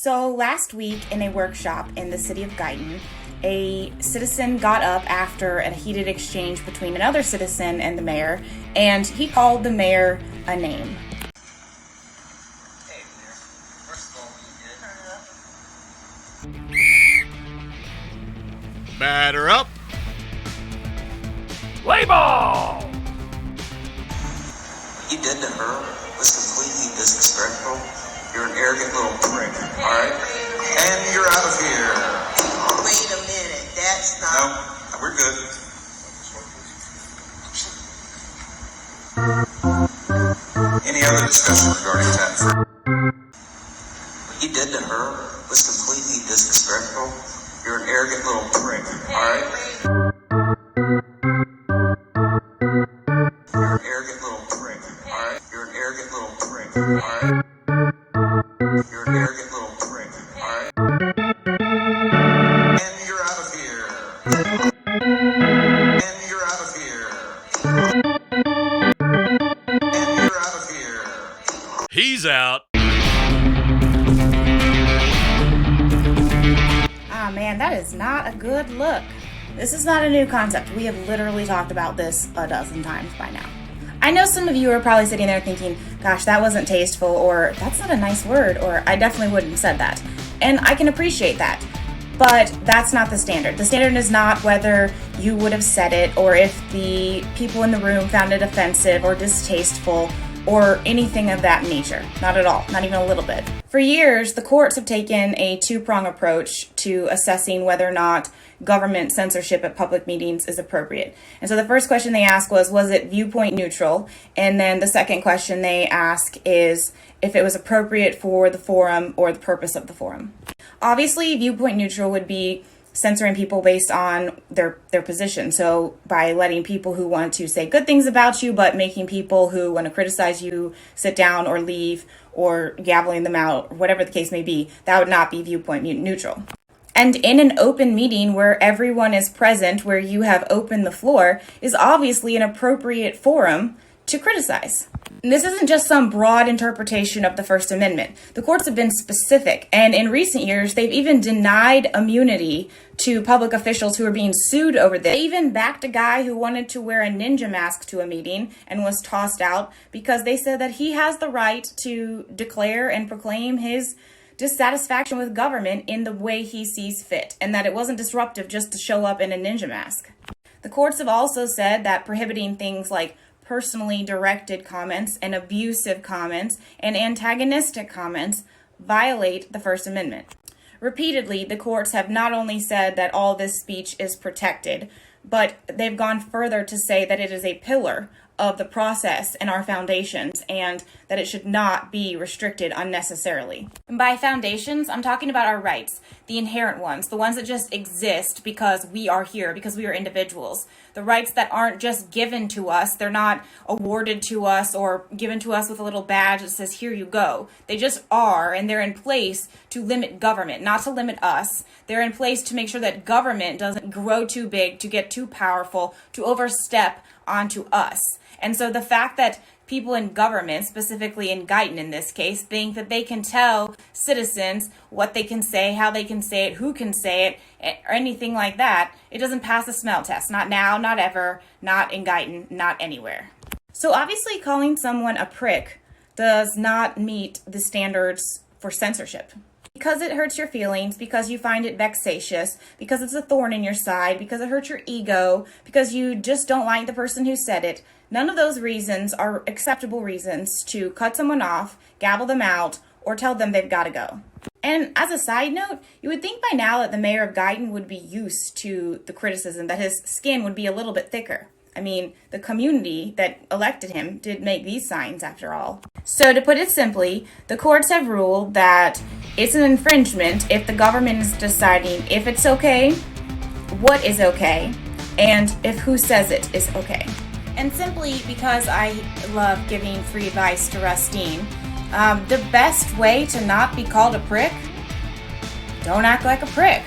So last week in a workshop in the city of Guyton, a citizen got up after a heated exchange between another citizen and the mayor, and he called the mayor a name. Hey, Mayor. First of all, will you turn it up? Batter up. Play ball! What you did to her was completely disrespectful. You're an arrogant little prick, alright? And you're out of here. Wait a minute, that's not... No, we're good. Any other discussion regarding that? What you did to her was completely disrespectful. You're an arrogant little prick, alright? You're an arrogant little prick, alright? You're an arrogant little prick, alright? You're an arrogant little prick, alright? And you're out of here. And you're out of here. And you're out of here. He's out. Ah man, that is not a good look. This is not a new concept. We have literally talked about this a dozen times by now. I know some of you are probably sitting there thinking, gosh, that wasn't tasteful, or that's not a nice word, or I definitely wouldn't have said that. And I can appreciate that. But that's not the standard. The standard is not whether you would have said it, or if the people in the room found it offensive or distasteful, or anything of that nature. Not at all. Not even a little bit. For years, the courts have taken a two-prong approach to assessing whether or not government censorship at public meetings is appropriate. And so the first question they ask was it viewpoint neutral? And then the second question they ask is if it was appropriate for the forum or the purpose of the forum. Obviously, viewpoint neutral would be censoring people based on their position. So by letting people who want to say good things about you, but making people who want to criticize you sit down or leave, or gaveling them out, or whatever the case may be, that would not be viewpoint neutral. And in an open meeting where everyone is present, where you have opened the floor, is obviously an appropriate forum to criticize. And this isn't just some broad interpretation of the First Amendment. The courts have been specific, and in recent years, they've even denied immunity to public officials who are being sued over this. They even backed a guy who wanted to wear a ninja mask to a meeting and was tossed out because they said that he has the right to declare and proclaim his dissatisfaction with government in the way he sees fit, and that it wasn't disruptive just to show up in a ninja mask. The courts have also said that prohibiting things like personally directed comments and abusive comments and antagonistic comments violate the First Amendment. Repeatedly, the courts have not only said that all this speech is protected, but they've gone further to say that it is a pillar of the process and our foundations, and that it should not be restricted unnecessarily. And by foundations, I'm talking about our rights, the inherent ones, the ones that just exist because we are here, because we are individuals. The rights that aren't just given to us, they're not awarded to us or given to us with a little badge that says, here you go. They just are, and they're in place to limit government, not to limit us. They're in place to make sure that government doesn't grow too big, to get too powerful, to overstep onto us. And so the fact that people in government, specifically in Guyton in this case, think that they can tell citizens what they can say, how they can say it, who can say it, or anything like that, it doesn't pass the smell test. Not now, not ever, not in Guyton, not anywhere. So obviously calling someone a prick does not meet the standards for censorship. Because it hurts your feelings, because you find it vexatious, because it's a thorn in your side, because it hurts your ego, because you just don't like the person who said it, none of those reasons are acceptable reasons to cut someone off, gavel them out, or tell them they've got to go. And as a side note, you would think by now that the mayor of Guyton would be used to the criticism, that his skin would be a little bit thicker. I mean, the community that elected him did make these signs after all. So to put it simply, the courts have ruled that it's an infringement if the government is deciding if it's okay, what is okay, and if who says it is okay. And simply because I love giving free advice to Russ Deen, the best way to not be called a prick, don't act like a prick.